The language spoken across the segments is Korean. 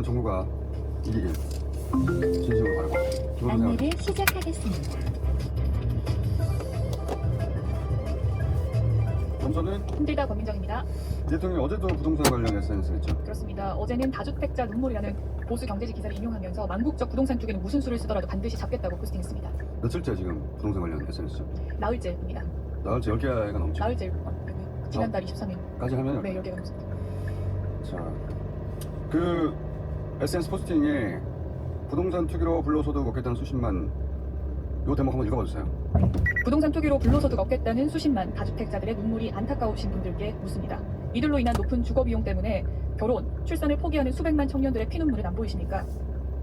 정부가 이기길 진심으로 바라고 안내를 시작하겠습니다. 우선은 힘들다 권민정입니다. 대통령이 어제도 부동산 관련 SNS 했죠. 그렇습니다. 어제는 다주택자 눈물이라는 보수 경제지 기사를 인용하면서 망국적 부동산 쪽에는 무슨 수를 쓰더라도 반드시 잡겠다고 포스팅했습니다. 며칠째 지금 부동산 관련 SNS 나흘째입니다. 나흘째 10개가 넘죠. 나흘째 지난달 23일. 까지 하면 네, 10개가 넘습니다. 자, 그 SNS 포스팅에 부동산 투기로 불로소득 얻겠다는 수십만 요 대목 한번 읽어봐주세요. 부동산 투기로 불로소득 얻겠다는 수십만 다주택자들의 눈물이 안타까우신 분들께 묻습니다. 이들로 인한 높은 주거 비용 때문에 결혼, 출산을 포기하는 수백만 청년들의 피눈물은 안 보이십니까?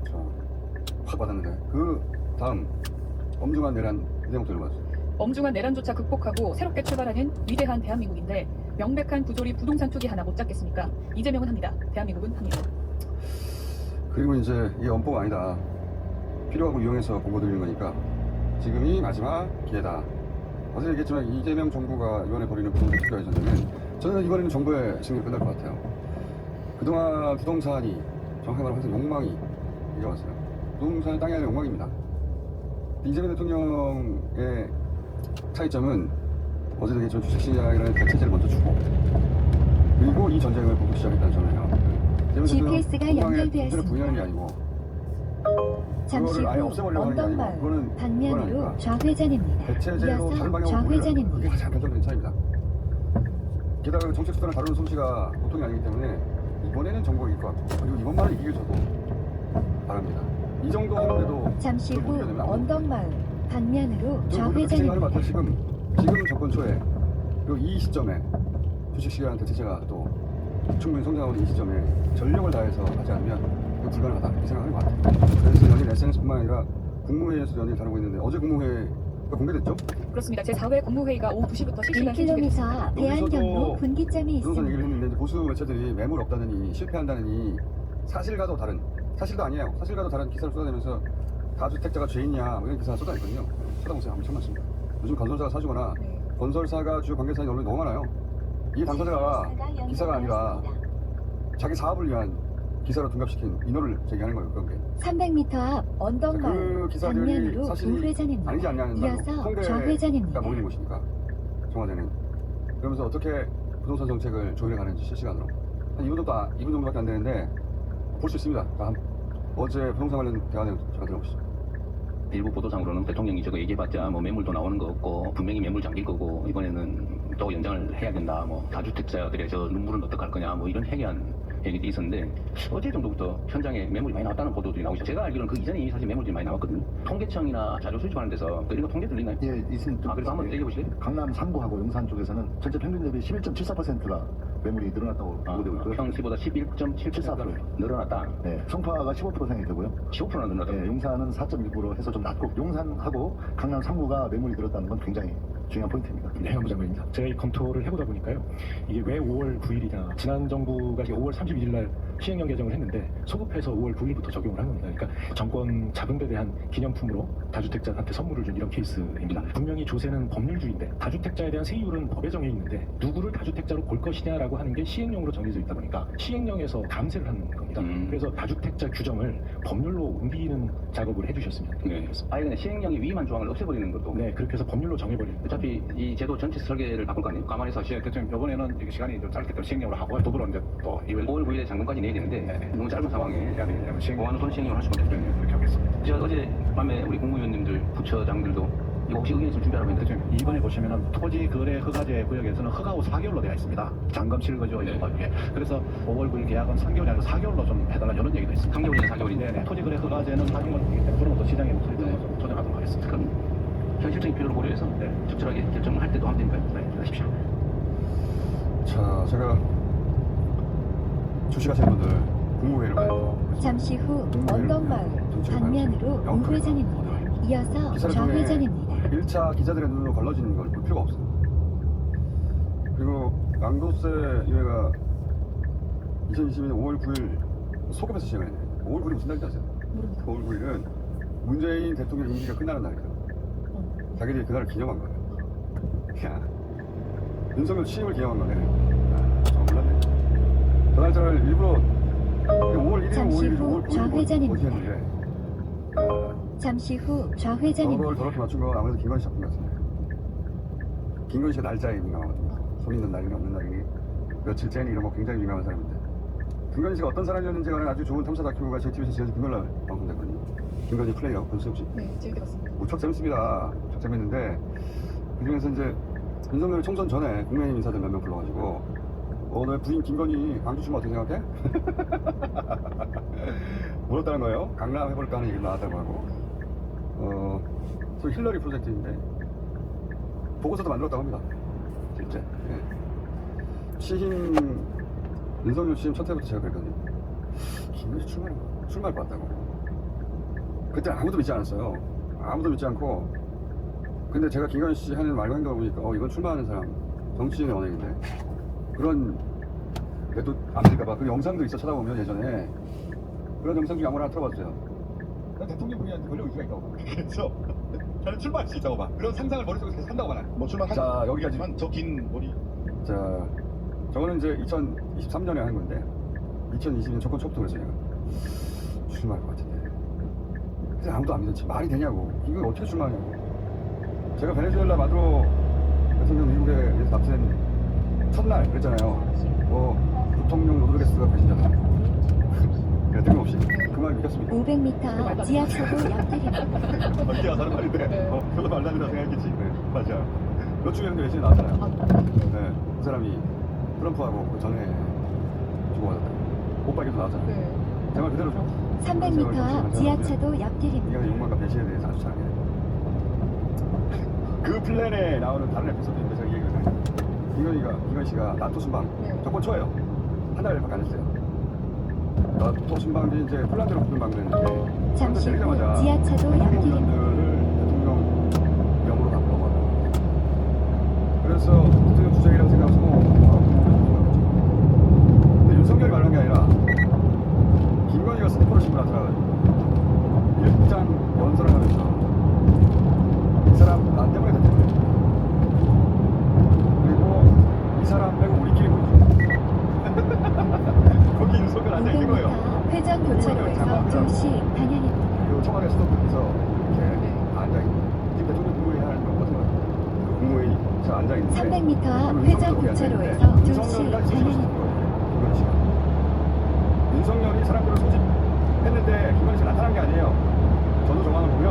자, 확 받았는데 그 다음 엄중한 내란 이 대목 읽어봐주세요. 엄중한 내란조차 극복하고 새롭게 출발하는 위대한 대한민국인데 명백한 부조리 부동산 투기 하나 못 잡겠습니까? 이재명은 합니다. 대한민국은 합니다. 그리고 이제 이게 엄포가 아니다. 필요하고 이용해서 보고 드리는 거니까 지금이 마지막 기회다. 어제 얘기했지만 이재명 정부가 이번에 벌이는 부동산 투기와 전쟁은 저는 이번에는 정부의 승리로 끝날 것 같아요. 그동안 부동산이 정확하게 말하면 항상 욕망이 이겨왔어요. 부동산은 땅이 아니라 욕망입니다. 이재명 대통령의 차이점은 어제도 얘기했지만 주식시장이라는 대체제를 먼저 주고 그리고 이 전쟁을 본격 시작했다는 점이에요. GPS가 연결되었습니다. 부인하는 게 아니고 잠시 그거를 아예 후 없애버리려고 하는 게 아니고 언덕마을 그거는 방면으로 좌회전입니다. 대체제로 다른 이어서 방향으로 보내는 좌회전입니다. 그게 가장 결정적인 차이입니다. 게다가 정책 수단을 다루는 솜씨가 보통이 아니기 때문에 이번에는 정부가 이길 것 같고 그리고 이번만은 이기길 저도 바랍니다. 이 정도 하는데도 잠시 후 그걸 못 이겨내면 안 언덕마을 방면으로 저는 그렇게 생각하는 것 좌회전입니다. 같아요. 지금 정권 초에 그리고 이 시점에 주식시장 대체제가 또 충분히 성장하는 이 시점에 전력을 다해서 하지 않으면 이거 불가능하다 이렇게 생각하는 것 같아요. 그래서 연일 SNS뿐만 아니라 국무회의에서 연일 다루고 있는데 어제 국무회의가 공개됐죠? 그렇습니다. 제4회 국무회의가 오후 2시부터 실시간 1km 앞 대한경로 분기점이 부동산 얘기를 있습니다. 했는데 이제 보수 매체들이 매물 없다느니 실패한다느니 사실과도 다른 사실도 아니에요. 사실과도 다른 기사를 쏟아내면서 다주택자가 죄인이야 뭐 이런 기사를 쏟아냈거든요. 쳐다보세요. 엄청 많습니다. 요즘 건설사가 사주거나 네. 건설사가 주요 관계사인 언론이 너무 많아요. 이게 당사자가 기사가 아니라 자기 사업을 위한 기사로 둔갑시킨 인허를 제기하는 거예요. 그런 게. 300m 앞 언덕마을 그 기사들이 방면으로 사실이 우회전입니다. 아니지 않냐는 말로 이어서 통계가 좌회전입니다. 모이는 곳이니까 청와대는 그러면서 어떻게 부동산 정책을 조율해 가는지 실시간으로 한 2분 정도밖에 안 되는데 볼 수 있습니다. 어제 부동산 관련 대화 내용 잠깐 들어보시죠. 일부 보도상으로는 대통령이 저거 얘기해봤자 뭐 매물도 나오는 거 없고 분명히 매물 잠길 거고 이번에는 또 연장을 해야 된다 뭐 다주택자들의 저 눈물은 어떡할 거냐 뭐 이런 해괴한 얘기도 있었는데 어제 정도부터 현장에 매물이 많이 나왔다는 보도들이 나오고 있어요. 제가 알기로는 그 이전에 이미 사실 매물들이 많이 나왔거든요. 통계청이나 자료 수집하는 데서 그 이런 거 통계 들리나요? 예, 있습니다. 그래서 한번 얘기해보실래요? 강남 3구하고 용산 쪽에서는 전체 평균 대비 11.74%가 매물이 늘어났다고 보고되고 있고요. 평시보다 11.7% 늘어났다. 네, 송파가 15%가 되고요. 15%나 늘어났다. 네, 용산은 4.1% 해서 좀 낮고 용산하고 강남 3구가 매물이 늘었다는 건 굉장히 중요한 포인트입니다. 네, 본부장관입니다. 제가 이 검토를 해보다 보니까요. 이게 왜 5월 9일이냐. 지난 정부가 5월 31일 날 시행령 개정을 했는데 소급해서 5월 9일부터 적용을 한 겁니다. 그러니까 정권 잡음에 대한 기념품으로 다주택자한테 선물을 준 이런 케이스입니다. 분명히 조세는 법률주의인데 다주택자에 대한 세율은 법에 정해 있는데 누구를 다주택자로 볼 것이냐라고 하는 게 시행령으로 정해져 있다 보니까 시행령에서 감세를 하는 겁니다. 그래서 다주택자 규정을 법률로 옮기는 작업을 해주셨으면 좋겠습니다. 아예 그냥 시행령이 위임한 조항을 없애버리는 것도 네, 그렇게 해서 법률로 정해버리는 거죠. 어차피 이 제도 전체 설계를 바꿀 거 아니에요? 가만히 해서 대통령 이번에는 이게 시간이 좀 짧기 때문에 시행령으로 하고 더불어 이제 또 5월 9일에 장관까지 내야 되는데 너무 짧은 상황에 시행령 보완 손 시행령을 할 수밖에 없어요. 그렇게 하겠습니다. 저 어제 밤에 우리 국무위원님들, 부처장들도 이거 혹시 의견 있으면 준비하라고 했는데 이번에 보시면은 토지 거래 허가제 구역에서는 허가 후 4개월로 되어 있습니다. 잔금 실거주 이런 거 중에. 그래서 5월 9일 계약은 3개월이 아니라 4개월로 좀 해달라 이런 얘기도 있습니다. 3개월이나 4개월인데 네, 토지 거래 허가제는 4개월이기 때문에 그런 것도 시장의 목소리 좀 조정하도록 하겠습니다. 그럼 현실적인 필요를 고려해서 적절하게 결정을 할 때도 하면 되니까요. 네, 하십시오. 자, 제가 주식하시는 분들 국무회의를 가요. 잠시 후 언덕마을 방면으로 우회전입니다. 이어서 기사를 통해 좌회전입니다. 1차 기자들의 눈으로 걸러지는 걸 볼 필요가 없어요. 그리고 양도세 유예가 2022년 5월 9일 소급해서 시행을 했네요. 5월 9일이 무슨 날인지 아세요? 모릅니다. 5월 9일은 문재인 대통령 임기가 끝나는 날이에요. 자기들이 그날을 기념한 거예요. 야, 윤석열 취임을 기념한 거네. 정말 몰랐네. 저 날짜를 일부러 5월 1일, 잠시 5일, 후 5월 9일 좌회전입니다. 어디 했는데 잠시 후 저걸 좌회전입니다. 저렇게 맞춘 건 아무래도 김건희 씨 작품 같은데. 김건희 씨가 날짜에 민감하거든요. 손 있는 날이니 없는 날이니 며칠 째니 이런 거 굉장히 민감한 사람인데 김건희 씨가 어떤 사람이었는지 간에 아주 좋은 탐사 다큐가 JTBC에서 지난주 금요일날 방송됐거든요. 김건희 플레이라고 본수 없이 네, 재밌게 봤습니다. 무척 재밌습니다. 무척 재밌는데 그중에서 이제 윤석열 총선 전에 국민의힘 인사들 몇 명 불러가지고 너 부인 김건희 광주 출마 어떻게 생각해? 물었다는 거예요. 강남 해볼까 하는 얘기 나왔다고 하고 소 힐러리 프로젝트인데 보고서도 만들었다고 합니다. 실제 취임 윤석열 취임 첫 해부터 제가 그랬거든요. 김건희 출마할 것 같다고. 그때 아무도 믿지 않았어요. 아무도 믿지 않고 근데 제가 김건희 씨 하는 말과 행동을 보니까 이건 출마하는 사람 정치인의 언행인데 그런 내도 안 될까봐 그 영상도 있어 찾아보면 예전에 그런 영상 중에 아무나 틀어봤어요. 난 대통령 부인한테 권력 의지가 있다고 봐. 그래서 나는 출마할 수 있다고 봐. 그런 상상을 머릿속에서 계속 한다고 봐. 뭐 출마하지? 자 여기까지. 저 긴 머리. 자 저거는 이제 2023년에 한 건데 2022년 조건 초부터 그랬어요. 내가 출마할 것 같은데. 근데 아무도 안 믿었지. 말이 되냐고. 이걸 어떻게 출마하냐고. 제가 베네수엘라 마두로 대통령 미국에 납세한 첫날 그랬잖아요. 부통령 로드리게스가 배신자다. 그래 뜬금없이 그 말 믿었습니다. 500m 지하철로 옆길입니다. 언제 와서 하는 말인데 네. 그거 말도 안 된다고 생각했겠지. 네, 맞아. 몇 주에 했는데 예전에 나왔잖아요. 네, 그 사람이 트럼프하고 그 전에 주고받았다. 오빠에게도 나왔잖아요. 네. 정말 그대로죠. 300m 앞 지하차도 옆길입니다. 인간의 욕망과 배신에 대해서 아주 잘 알아요. 그 플랜에 나오는 다른 에피소드인데 제가 얘기를 해요. 김건희 씨가 나토 순방 네. 조건 초예요. 한 달밖에 안 했어요. 나토 순방이 이제 폴란드로 순방을 했는데 잠시 후 내리자마자 지하차도 한국 옆길입니다. 의원들을 대통령령으로 다 불러가고 그래서 대통령 주장이라고 생각해서 근데 윤석열이 말한 게 아니라 김건희가 스티커를 신고 나타나가지고 일장 연설을 하면서 이 사람 나 때문에 됐다. 그리고 이 사람 빼고 우리끼리 보이죠. 거기 윤석열 앉아있는 거예요. 500m 회전 교차로에서 2시 방향입니다. 그리고 청와대 수도권에서 이렇게 앉아있는 지금 대통령 국무회의 하는 것 같은 거예요. 그 국무회의 저 앉아있는데 300m 앞 회전 교차로에서 2시 방향입니다. 김건희 씨가 윤석열이 사람들을 소집했는데 김건희 씨가 나타난 게 아니에요. 전후 정황을 보면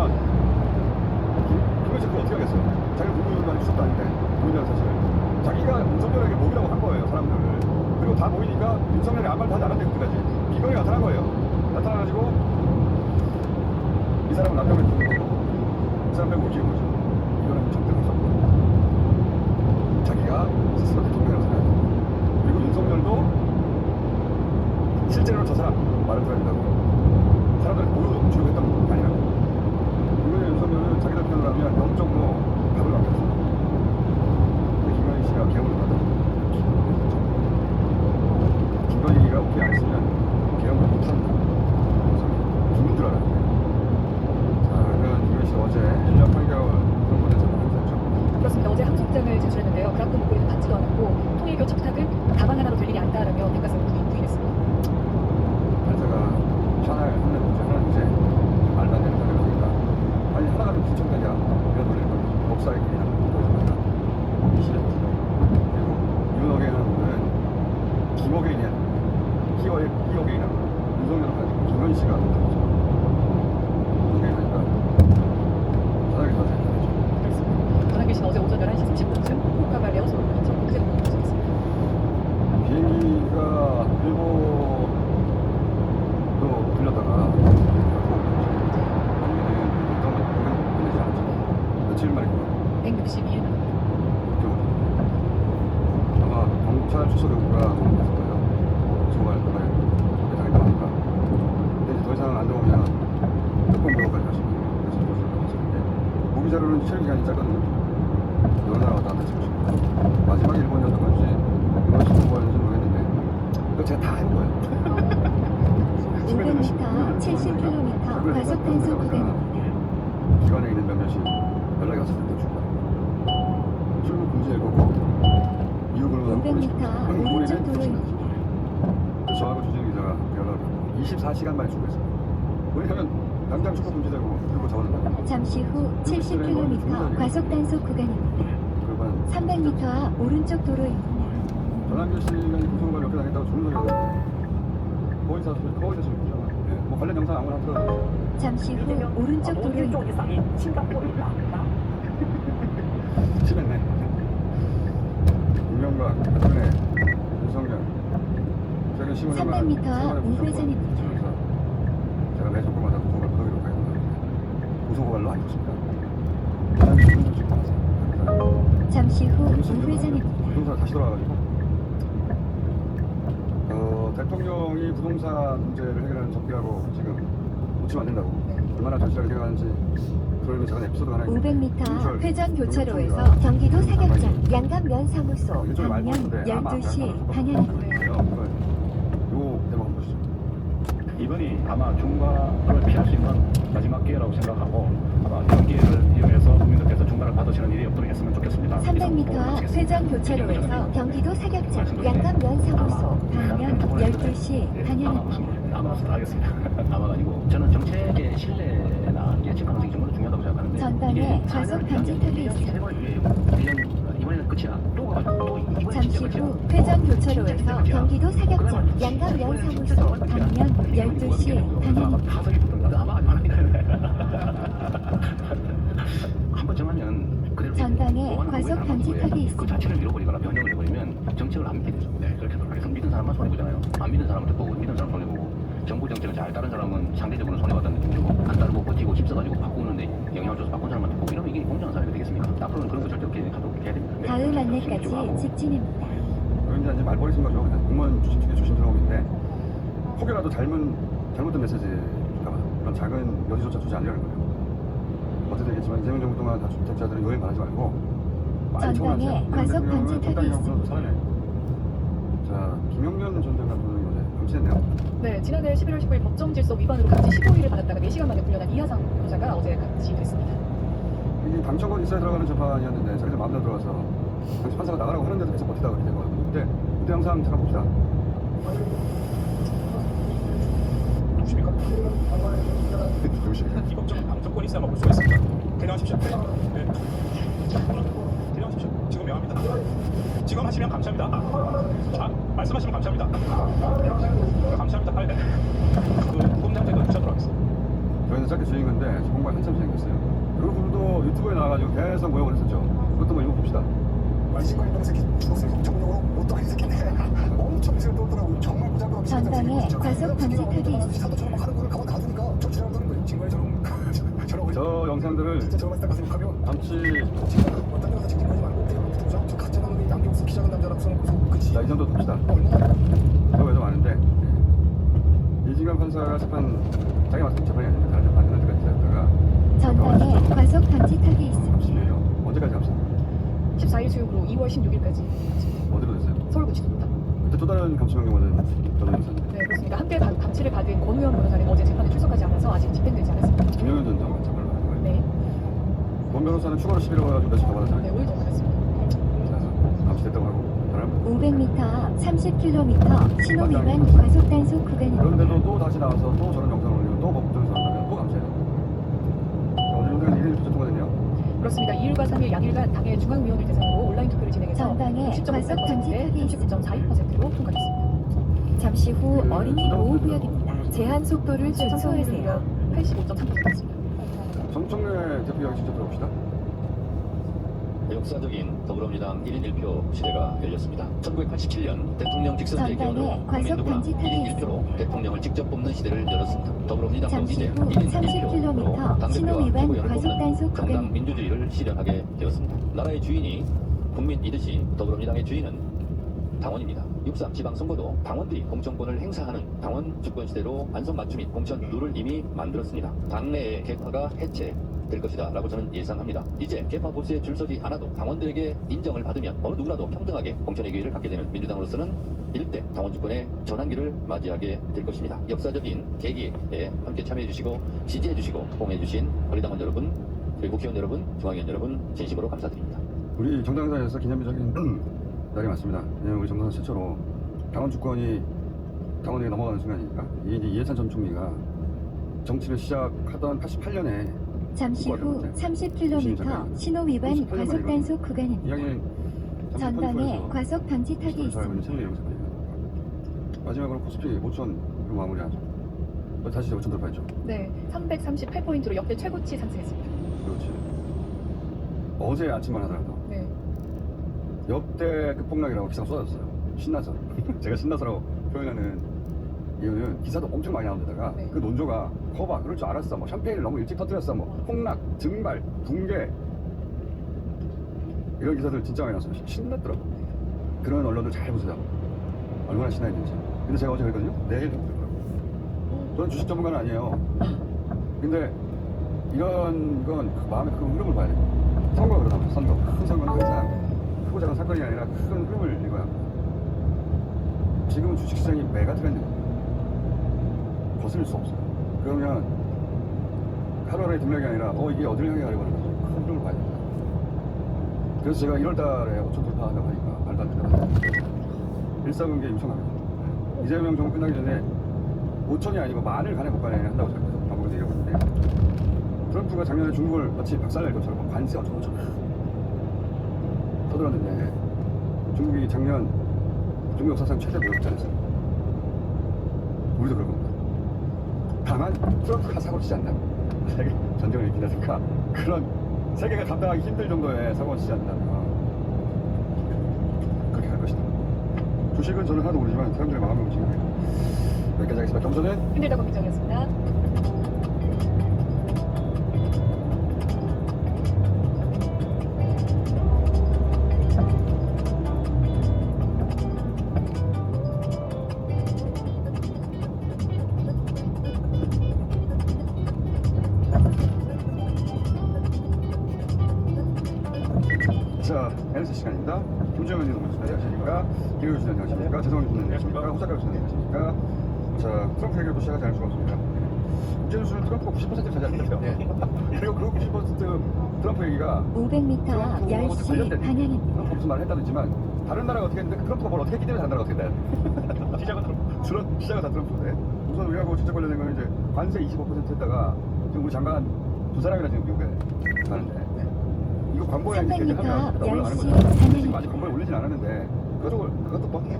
김건희 씨가 그거 어떻게 하겠어요? 자기가 국무위원장이 수석도 아닌데 보이냐는 사실을 자기가 윤석열에게 모이라고 한 거예요. 사람들을. 그리고 다 모이니까 윤석열이 아무 말도 하지 않았대 그때까지. 김건희가 나타난 거예요. 나타나가지고 이 사람은 남편을 부른 거고 이 사람 빼고 우기는 거죠. 이거는 절대 할 수 없고 자기가 스스로 대통령이라고 생각해요. 그리고 윤석열도 실제로는 저 사람 말을 들어야 된다고 사람들이 모두 주려고 했던 게 아니라고. 김건희 윤석열은 자기들 편을 하면 영적으로 답을 남겼어요. 근데 김건희 씨가 개헌을 받았고 김건희가 오케이 안 했으면 개헌을 못한다. 그래서 죽는 줄 알았는데 자 그러면 김건희 씨가 어제 1년 8개월 선고된 재판을 했었죠. 그렇습니다. 어제 항소장을 제출했는데요. 그랑도 목소리를 받지도 않았고 통일교 척탁은 가방 하나로 될 일이 아니다라며 백가슴 부인했습니다. 발자가 하나에 하나 문제 하나 문제 말도 안 되는 소리를 하니까 아니 하나가 좀 부정되냐 이런 소리를 법사의 길이나 보여줍니다. 이 시대 그리고 윤어게인하는 분들은 김어게인이야. 희어게인하고 윤석열을 가지고 김건희 씨가 못한 거죠. 어게인하니까 전화기 더 잘 되죠. 그렇습니다. 전환길 씨는 어제 오전 11시 30분쯤 후쿠오카가 레어 서울 인천 국제공항에 도착했습니다. 비행기가 일본도 들렸다가 보내지 않았죠. 며칠 만에 162일 만입니다. 아마 경찰 출석 여부가 너무 됐을 거예요. 정말 그렇게 당했다 하니까. 근데 이제 더 이상 안 들어오면 몇번 물어까지 가시고 그래서 조사를 하셨는데 무기 자료는 체류 기간이 짧거든요. 여러 나라 왔다 갔다 치고 싶고 마지막에 일본이었던 건지 이번 시즌 뭐였는지 모르겠는데 그거 제가 다 해본 거예요. 500m 70km 과속 단속 구간입니다. 기관에 있는 몇몇이 연락이 왔을 때 출발. 출국 금지일 거고 이후 근로자는 500m 오른쪽 도로입니다. 저하고 주진 기자가 연락을 24시간 만에 출근했습니다. 왜냐면 당장 출근 금지되고 그리고 저는 잠시 후 70km 과속 단속 구간입니다. 그리고 한 300m 앞 오른쪽 도로입니다. 전환길 시간이 고소고발 몇 개 당했다고 좋은 소리가 나요. 거의 다 지금 보잖아. 뭐 관련 영상 아무나 틀어도 잠시 후 오른쪽 도로입니다. 심했네. 김명박, 박근혜, 윤석열 최근 15년간 300m 앞 우회전입니다. 제가 매 정권마다 고소고발 부더기로 가요. 고소고발로 안 좋습니다. 나는 좋은 조직 많아서 잠시 후 우회전입니다. 부동산 다시 돌아가가지고 대통령이 부동산 문제를 해결하는 적기라고 지금 놓치면 안 된다고 얼마나 절실하게 생각하는지 그런 작은 에피소드가 하나 있는데 500m 앞 회전 교차로에서 경기도 사격장 양감면 사무소 일종의 말고 방면 있는데 아마 12시 방향입니다. 요 대목 한번 보시죠. 이번이 아마 중과를 피할 수 있는 마지막 기회라고 생각하고 아마 이번 기회를 이용해서 국민들께서 중과를 받으시는 일이 없도록 했으면 좋겠습니다. 300m 앞 회전 교차로에서 경기도 사격장 양감면 사무소 방면 12시 방향입니다. 아마 알겠습니다. 아마가 아니고 저는 정책의 신뢰나 예측 가능성이 정말 중요하다고 생각하는데 전방에 과속 방지턱이 있습니다. 이번에는 끝이야. 또 가가지고 또 이번에 잠시 진짜 끝이야. 후 회전 교차로에서 경기도 사격장 양감면 사무소 방면 12시 방향입니다. 타석이 붙는다. 아마 안 하니까. 한번 정하면 그대로 전방에 뭐하는 과속 거예요? 하는 방지턱이 거예요. 그 있습니다. 자체를 잃어버리거나 변형을 해버리면 정책을 안 믿게 되죠. 네, 그렇게 돌아가서 믿는 사람만 손해보잖아요. 안 믿는 사람은 듣고 믿는 사람 손해보고 정부 정책을 잘 따른 사람은 상대적으로 손해받는 느낌이고 안 따르고 버티고 힘써가지고 바꾸는데 영향을 줘서 바꾼 사람한테 보고 이러면 이게 공정한 사회가 되겠습니까? 앞으로는 그런 거 절대 없게 가도록 해야 됩니다. 네. 다음 안내까지 집중하고. 직진입니다. 그건 이제 말버리신 거죠. 그냥 공무원 출신 중에 주신 경험인데 혹여라도 잘못된 메시지 줄까봐 그런 작은 여지조차 주지 않으려는 거예요. 어떻게 되겠지만 이재명 정부 동안 다주택자들은 요행 바라지 말고 많이 전방에 청원하세요. 과속 방지턱이 있습니다. 자, 김영년 전 장관은 어제 감시했네요. 네, 지난해 11월 19일 법정 질서 위반으로 감시 15일을 받았다가 4시간 만에 풀려난 이하상 변호사가 어제 감시됐습니다. 이 방청권 있어야 들어가는 재판이었는데 자기들 마음대로 들어가서 당시 판사가 나가라고 하는데도 계속 버티다가 그렇게 된 거거든요. 그때 영상 잠깐 봅시다. 누구십니까? 누구십니까? 이 법정은 방청권이 있어야만 볼 수가 있습니다. 대령하십시오. 네. 대령하십시오. 지금 명합니다. 지금 하시면 감사합니다. 자, 말씀하시면 감사합니다. 감사합니다. 빨리. 그 후보자한테 주차 들어가겠습니다. 저희는 짧게 주인 건데 정말 한참 진행됐어요. 그분도 유튜브에 나와가지고 계속 모욕을 했었죠. 그것도 한번 읽어봅시다. 말씀과 이놈의 새끼 죽었어요. 정적으로 못도 아닌 새끼네. 엄청 세우더라고요. 정말 무작정 전방에 과속 방지턱이 있습니다. 사도처럼 하는 거를 가만 놔두니까 저 지나가는 거예요. 친구처럼 저런 저 영상들을 진짜 저런 딱 가슴 가면 잠시 지금 어떤 데 가서 지금 하지 말고 그냥 저 가짜 놈이 양경 쓰기 작은 남자랑 써놓고서 그치. 자, 이 정도 봅시다. 저 외도 많은데 이진관 판사가 재판 자기 맞은 재판이 아닌데 다른 재판 하는 데까지 기다렸다가 전방에 과속 방지턱이 있습니다. 감시를요. 언제까지 합시다? 14일 수용으로 2월 16일까지 어디로 됐어요? 서울구치소입니다. 그때 또 다른 감시 명령을 전해 있었는데 네, 그렇습니다. 함께 감시를 받은 권우현 변호사는 어제 재판에 출석하지 않아서 아직 집행되지 않았습니다. 김영현 전 장관 재판을 받은 거예요. 네, 권 변호사는 추가로 11월 가지고 며칠 더 네, 받았잖아요. 5일 더 받았습니다. 자, 감시됐다고 하고 다른 500m 앞 30km 신호 위반 과속 단속 구간입니다. 그런데도 또 다시 나와서 또 저런 영상을 올리고 또 법정에서 한다면 또 감시해요. 자, 오늘 오늘 1일 부터 통과됐네요. 그렇습니다. 2일과 3일 양일간 당의 중앙위원을 대상으로 온라인 투표를 진행해서 전방에 과속 방지턱이 39.42%로 통과했습니다. 잠시 후 어린이 보호구역입니다. 제한 속도를 준수하세요. 85.3%였습니다. 정청래 대표 이야기 직접 들어봅시다. 역사적인 더불어민주당 1인 1표 시대가 열렸습니다. 1987년 대통령 직선 전방에 제기원으로 과속 국민 누구나 방지턱이 1인 1표로 대통령을 직접 뽑는 시대를 열었습니다. 더불어민주당도 잠시 이제 후 1인 30km 1표로 신호 당대표와 위반 최고위원을 과속 뽑는 단속 정당 구간입니다. 민주주의를 실현하게 되었습니다. 나라의 주인이 국민이듯이 더불어민주당의 주인은 당원입니다. 6.3 지방선거도 당원들이 공천권을 행사하는 당원 주권 시대로 안성맞춤 및 공천 룰을 이미 만들었습니다. 당내의 개파가 해체될 것이다 라고 저는 예상합니다. 이제 개파 보수에 줄 서지 않아도 당원들에게 인정을 받으면 어느 누구라도 평등하게 공천의 기회를 갖게 되는 민주당으로서는 일대 당원 주권의 전환기를 맞이하게 될 것입니다. 역사적인 계기에 함께 참여해 주시고 지지해 주시고 호응해 주신 권리당원 여러분, 그리고 국회의원 여러분, 중앙위원 여러분 진심으로 감사드립니다. 우리 정당사에서 기념비적인 날이 맞습니다. 왜냐면 우리 정당사 최초로 당원 주권이 당원에게 넘어가는 순간이니까 이게 이제 이해찬 전 총리가 정치를 시작하던 88년에 잠시 후 30km 신호 위반 과속 단속 구간입니다. 이야기는 전방에 과속 방지턱이 잘 있습니다. 보는 챌린지 영상입니다. 마지막으로 코스피 5천 마무리하죠. 다시 5천 돌파했죠. 네, 338포인트로 역대 최고치 상승했습니다. 그렇지. 어제 아침만 하더라도 네, 역대 급폭락이라고 기사가 쏟아졌어요. 신나서. 제가 신나서라고 표현하는 이유는 기사도 엄청 많이 나온 데다가 네. 그 논조가 거봐 그럴 줄 알았어. 뭐 샴페인을 너무 일찍 터뜨렸어. 뭐 폭락, 증발, 붕괴 이런 기사들 진짜 많이 나왔어요. 신났더라고. 그런 언론들 잘 보세요. 얼마나 신나있는지. 근데 제가 어제 그랬거든요. 내일 해보더라고요. 저는 주식 전문가는 아니에요. 근데 이런 건 그 마음의 큰 흐름을 봐야 돼요. 선거가 그러다 선거. 큰 선거는 항상 크고 작은 사건이 아니라 큰 흐름을 읽어야 합니다. 지금은 주식시장이 메가 트렌드입니다. 거슬릴 수 없어요. 그러면 하루하루의 등락이 아니라 이게 어디를 향해 가려고 하는 거지. 큰 흐름을 봐야 됩니다. 그래서 제가 1월달에 5천 돌파한다고 하니까 말도 안 된다고 1사분기에 임청합니다. 이재명 정부 끝나기 전에 5천이 아니고 만을 간에 못 간에 한다고 생각해서 방법을 얘기하고 있는데 트럼프가 작년에 중국을 마치 박살낼 것처럼 관세 어쩌고저쩌고 터들었는데 중국이 작년 중국 역사상 최대 무역자였어요. 우리도 그럴 겁니다. 다만 트럼프가 사고를 치지 않나 세계 전쟁을 일으킨다든가 그런 세계가 감당하기 힘들 정도의 사고를 치지 않는다든가 그렇게 할 것이다. 주식은 저는 하나도 모르지만 사람들의 마음을 움직입니다. 여기까지 하겠습니다. 경선은 힘들다 고민정이었습니다. 자, NS 시간입니다. 김정은 의원 안녕하십니까? 김효준 씨 안녕하십니까? 재성원 교수님 안녕하십니까? 호사카 교수님 안녕하십니까? 자, 트럼프 얘기도 시작하지 않을 수가 없습니다. 국제뉴스는 트럼프가 90% 차지하는데요. 그리고 그 90% 트럼프 얘기가 500m 10시 방향입니다. 트럼프 무슨 말을 했다든지만 다른 나라가 어떻게 했는데 트럼프가 뭘 어떻게 했기 때문에 다른 나라가 어떻게 했다. 시작은 다 트럼프인데 우선 우리하고 직접 관련된 건 이제 관세 25% 했다가 지금 우리 장관 두 사람이나 지금 미국에 가는데 이거 광고에 300m 너무 많은 10시 거죠. 지금 방향입니다. 아직 광고에 올리진 않았는데 그것도 뻥이에요.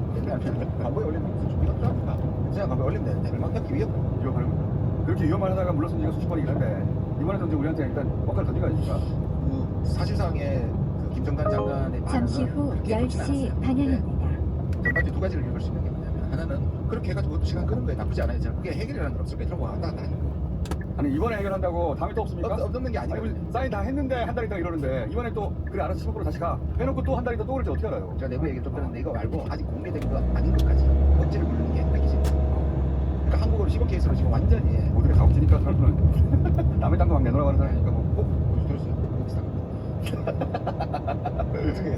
광고에 올리면 준비가 필요합니다. 그냥 광고에 올리면 되는데 막기 위협 위협하는 거죠. 그렇게 위험을 하다가 물러선 지가 수십 번이긴 한데 이번에도 이제 우리한테 일단 뻑갈 던지가 있으니까 사실상의 그 김정관 장관의 잠시 후 10시 방향입니다. 전반적으로 두 가지를 읽을 수 있는 게 뭐냐면 하나는 그렇게 해가지고 그것도 시간 끄는 거에 나쁘지 않아요. 그게 해결이라는 건 없을 거예요. 이런 거 왔다 갔다 하니까. 아니 이번에 해결한다고 다음에 또 없습니까? 없는 게 아니에요. 아니 사인 다 했는데 한 달 있다가 이러는데 이번에 또 그래 알아서 15% 다시 가 해놓고 또 한 달 있다 또 그럴지 어떻게 알아요? 제가 내부 얘기를 좀 들었는데 이거 말고 아직 공개된 거 아닌 것까지 억지를 부르는 게 핵이지. 그러니까 한국으로 시범 케이스로 지금 완전히 모두가 다 억지니까 트럼프는 남의 땅도 막 내놓으라고 하는 사람이니까 뭐 들었어요.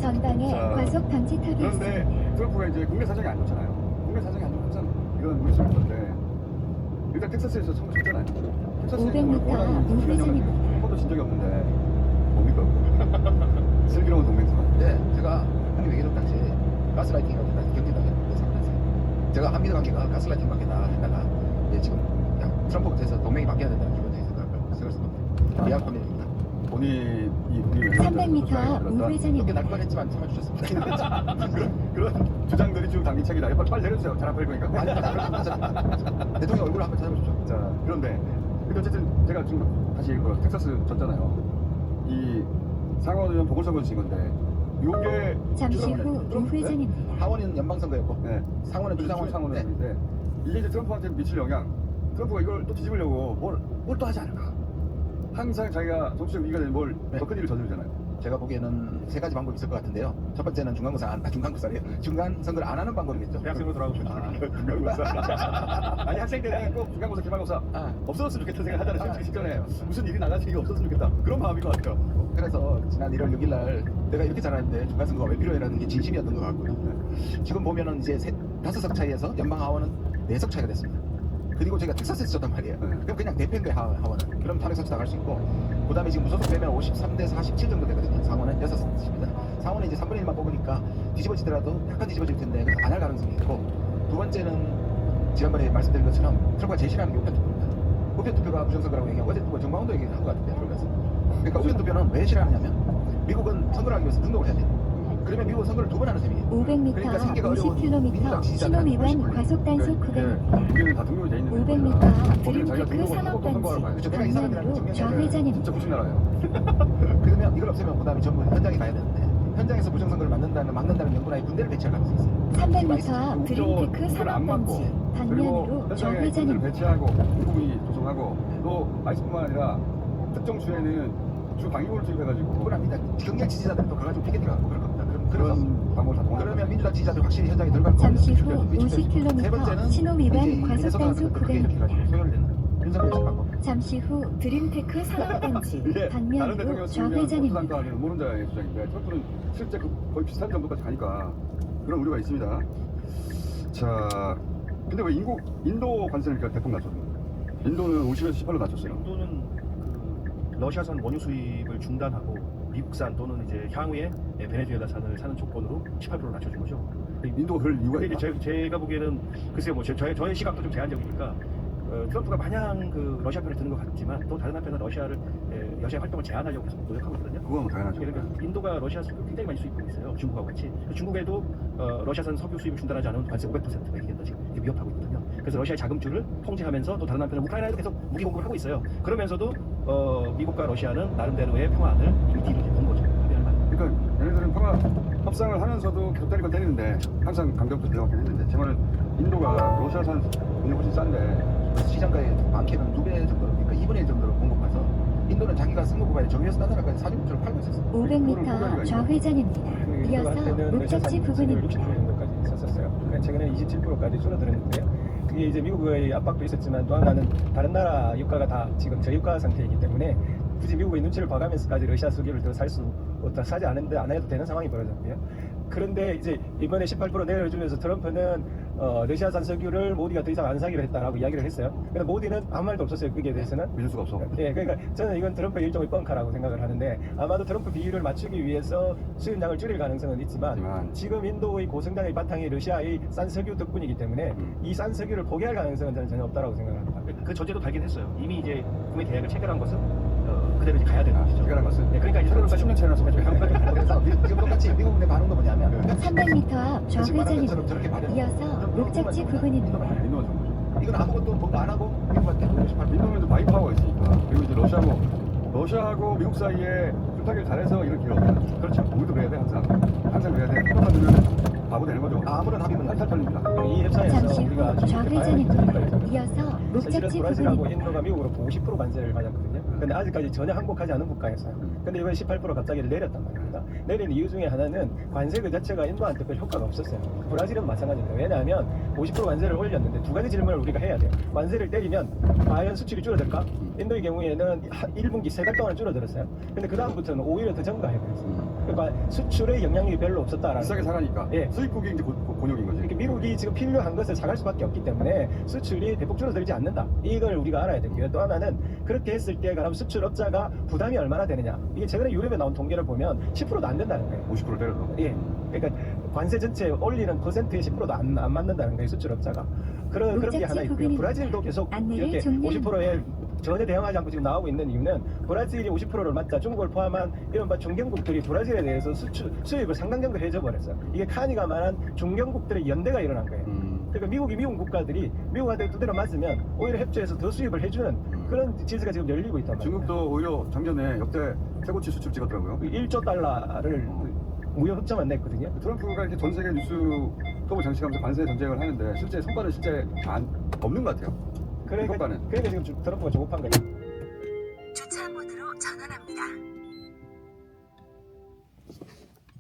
전방에 자, 과속 방지턱이 그런데 있습니다. 트럼프가 이제 국내 사정이 안 좋잖아요. 국내 사정이 안 좋으면 항상 이런 물수를 건데 일단 텍사스에서 선거 졌잖아요. 텍사스에 500m 우회전입니다. 한 번도 진 적이 없는데 뭡니까? 슬기로운 동맹지만. 네, 제가 형님 얘기했던 당시에 가스라이팅이라고 경기당에 상관했어요. 제가 한미일 관계가 가스라이팅 관계다 했다가 이제 지금 그냥 트럼프부터 해서 동맹이 바뀌어야 된다는 기본적인 생각을 겁니다. 미약 판매입니다. 본인이 우리 300m 이렇게 우회전입니다. 날 뻔했지만 참아주셨습니다. 그런 주장들이 쭉 당기책이다. 빨리 내려주세요. 잘 안 팔 거니까. 대통령 얼굴 한번 찾아보십시오. 자, 그런데 어쨌든 제가 지금 다시 텍사스 졌잖아요. 이 상원 의원 보궐선거 진 건데 요게 잠시 후 우회전입니다. 하원은 연방선거였고 네. 상원은 주상원. 상원의원인데 이게 이제 트럼프한테 미칠 영향. 트럼프가 이걸 또 뒤집으려고 뭘 또 하지 않을까. 항상 자기가 정치적 위기가 되면 뭘 더 큰 일을 저지르잖아요. 제가 보기에는 세 가지 방법이 있을 것 같은데요. 첫 번째는 중간고사래요. 중간 선거를 안 하는 방법이겠죠. 대학생으로 돌아가고 싶다. 중간고사. 아니 학생 때는 꼭 중간고사, 기말고사 없어졌으면 좋겠다 생각하잖아요. 솔직히 직전에 무슨 일이 나가서 이게 없었으면 좋겠다. 그런 마음인 것 같아요. 그래서 지난 1월 6일 날 내가 이렇게 잘하는데 중간선거가 왜 필요해라는 게 진심이었던 것 같고요. 지금 보면은 이제 5석 차이에서 연방 하원은 4석 차이가 됐습니다. 그리고 제가 텍사스에서 졌단 말이에요. 그럼 그냥 대표인 거예요, 하원은. 그럼 탄핵 사치 나갈 수 있고, 그 다음에 지금 무소속 되면 53대 47 정도 되거든요. 상원은 6석입니다. 상원은 이제 3분의 1만 뽑으니까 뒤집어지더라도 약간 뒤집어질 텐데, 그래서 안 할 가능성이 있고, 두 번째는 지난번에 말씀드린 것처럼 트럼프가 제시하는 게 우편투표입니다. 우편투표가 부정선거라고 얘기하고 어제 또 정광훈도 얘기한 것 같은데 그러면서 그러니까 우편투표는 왜 싫어하느냐면 미국은 선거를 하기 위해서 등록을 해야 돼요. 그러면 미국은 선거를 2번 하는 셈이에요. 500m 그러니까 앞 생계가 어려운 50km 민주당 신호 지지자들한테 위반 훨씬 과속 단속 구간입니다. 우리는 다 등록이 돼 있는 500m 거니까 앞 거기는 자기가 드림테크 등록을 하고 또 선거하러 가요. 그렇죠. 산업단지 내가 이 사람들한테 방면으로 증명해야 좌회전입니다. 진짜 무슨 나라예요? 그러면 이걸 없애면 그다음에 전부 현장에 가야 되는데 현장에서 부정선거를 막는다는 명분하에 군대를 배치할 가능성이 있어요. 300m 앞 드림테크 그걸 안 막고 산업단지 그리고 방면으로 현장에 군대를 좌회전입니다. 배치하고 미국이 조성하고 또 아이스뿐만 아니라 특정 주에는 주 방위군을 투입해가지고 그건 아닙니다. 경력 지지자들은 또 가가지고 피켓팅 하고 그럴 겁니다. 그래서 그런 방법을 다 동원하는 그러면 민주당 지지자들 확실히 현장에 들어갈 거예요. 잠시 후 세 50km 번째는 신호 위반 이제 과속 해석을 단속 크게 이렇게 구간입니다. 해가지고 소요를 내는 윤석열 씨 방법. 잠시 후 드림테크 산업단지 이게 다른 방면으로 대통령이었으면 좌회전입니다. 트럼프는 모른 자의 주장인데 트럼프는 실제 거의 비슷한 정도까지 가니까 그런 우려가 있습니다. 자, 근데 왜 인도 관세를 이렇게 대폭 낮췄습니까? 인도는 50에서 18로 낮췄어요. 인도는 그 러시아산 원유 수입을 중단하고 미국산 또는 이제 향후에 베네수엘라산을 사는 조건으로 18% 낮춰준 거죠. 인도가 그럴 이유가 근데 있나? 이제 제가 보기에는 글쎄요, 뭐 저의 시각도 좀 제한적이니까 트럼프가 마냥 그 러시아 편에 드는 것 같지만 또 다른 한편은 러시아의 활동을 제한하려고 계속 노력하고 있거든요. 그건 당연하죠. 그러니까 인도가 러시아 석유 굉장히 많이 수입하고 있어요. 중국하고 같이. 중국에도 러시아산 석유 수입을 중단하지 않으면 관세 500%가 얘기된다 지금 이렇게 위협하고 있거든요. 그래서 러시아의 자금줄을 통제하면서 또 다른 한편은 우크라이나에도 계속 무기 공급을 하고 있어요. 그러면서도 미국과 러시아는 나름대로의 평화를 이미 뒤로 이제 본 거죠. 합의할 만. 그러니까 얘네들은 평화 협상을 하면서도 계속 때리고 때리는데 항상 감정도 들어가긴 했는데 제 말은 인도가 러시아산 원유 훨씬 싼데 시장가에 많게는 2배 정도, 그러니까 2분의 1 정도로 공급해서 인도는 자기가 승무구간에 정유해서 따라가서 사진물질을 팔고 있었어요. 500m 앞 좌회전입니다. 이어서 목적지 부근입니다. 60% 정도까지 있었어요. 그러니까 최근에 27%까지 줄어들었는데요. 그게 이제 미국의 압박도 있었지만 또 하나는 다른 나라 유가가 다 지금 저유가 상태이기 때문에 굳이 미국의 눈치를 봐가면서까지 러시아 석유를 더 사지 않은데 안 해도 되는 상황이 벌어졌고요. 그런데 이제 이번에 18% 내려주면서 트럼프는 러시아산 석유를 모디가 더 이상 안 사기로 했다라고 이야기를 했어요. 근데 모디는 아무 말도 없었어요. 그게 대해서는. 믿을 수가 없어. 예, 그러니까 저는 이건 트럼프의 일종의 뻥카라고 생각을 하는데 아마도 트럼프 비율을 맞추기 위해서 수입량을 줄일 가능성은 있지만 지금 인도의 고성장의 바탕이 러시아의 싼 석유 덕분이기 때문에 이 싼 석유를 포기할 가능성은 저는 전혀 없다라고 생각합니다. 그 전제도 달긴 했어요. 이미 이제 구매 계약을 체결한 것은 그대로 이제 가야 되는 것이죠. 체결한 것은? 네, 그러니까 이제 10년 차이나서 그래서 지금 똑같이 미국의 반응도 뭐냐면 300m 앞 좌회전입니다. 저렇게 말해요. 이어서 목적지 부근입니다. 인도가 좋은 거죠. 이건 아무것도 뭔가 안 하고 미국한테 58%. 인도는 마이 파워가 있으니까 그리고 이제 러시아하고 미국 사이에 부탁을 잘해서 이런 기회가 없다. 그렇죠. 우리도 그래야 돼 항상 그래야 돼. 한번만 들면 바보 되는 거죠. 아무런 합의문 탈탈 털립니다. 이 협상에서 잠시 우리가 후 주목해 봐야 좌회전입니다. 될 이어서 사실은 목적지 브라질하고 부근입니다. 인도가 미국으로 50% 관세를 받았거든요. 근데 아직까지 전혀 항복하지 않은 국가였어요. 근데 이번에 18% 갑자기 내렸단 말입니다. 내린 이유 중에 하나는 관세 그 자체가 인도한테 별 효과가 없었어요. 브라질은 마찬가지입니다. 왜냐하면 50% 관세를 올렸는데 두 가지 질문을 우리가 해야 돼요. 관세를 때리면 과연 수출이 줄어들까? 인도의 경우에는 1분기 3달 동안 줄어들었어요. 근데 그 다음부터는 오히려 더 증가해버렸어요. 그러니까 수출에 영향력이 별로 없었다라는 비싸게 사가니까 예. 수입국이 이제 곤욕인 거지. 이렇게 미국이 지금 필요한 것을 사갈 수밖에 없기 때문에 수출이 대폭 줄어들지 않는다. 이걸 우리가 알아야 되고요. 또 하나는 그렇게 했을 때 그럼 수출업자가 부담이 얼마나 되느냐. 이게 최근에 유럽에 나온 통계를 보면 10%도 안 된다는 거예요. 50% 때려도. 예. 그러니까 관세 전체 올리는 퍼센트의 10%도 안 맞는다는 거예요. 수출업자가. 그런 게 하나 있고요. 브라질도 계속 이렇게 50%에 전혀 대응하지 않고 지금 나오고 있는 이유는 브라질이 50%를 맞자 중국을 포함한 이른바 중견국들이 브라질에 대해서 수입을 상당 정도 해줘 버렸어요. 이게 카니가 말한 중견국들의 연대가 일어난 거예요. 그러니까 미국 국가들이 미국한테 두드려 맞으면 오히려 협조해서 더 수입을 해주는 그런 질서가 지금 열리고 있단 말이에요. 중국도 오히려 작년에 역대 최고치 수출 찍었더라고요. 1조 달러를 무역 흑자만 냈거든요. 트럼프가 이렇게 전 세계 뉴스 톱을 장식하면서 관세 전쟁을 하는데 실제 성과는 없는 것 같아요. 그러니까 지금 트럼프가 조급한 거예요. 주차 모드로 전환합니다.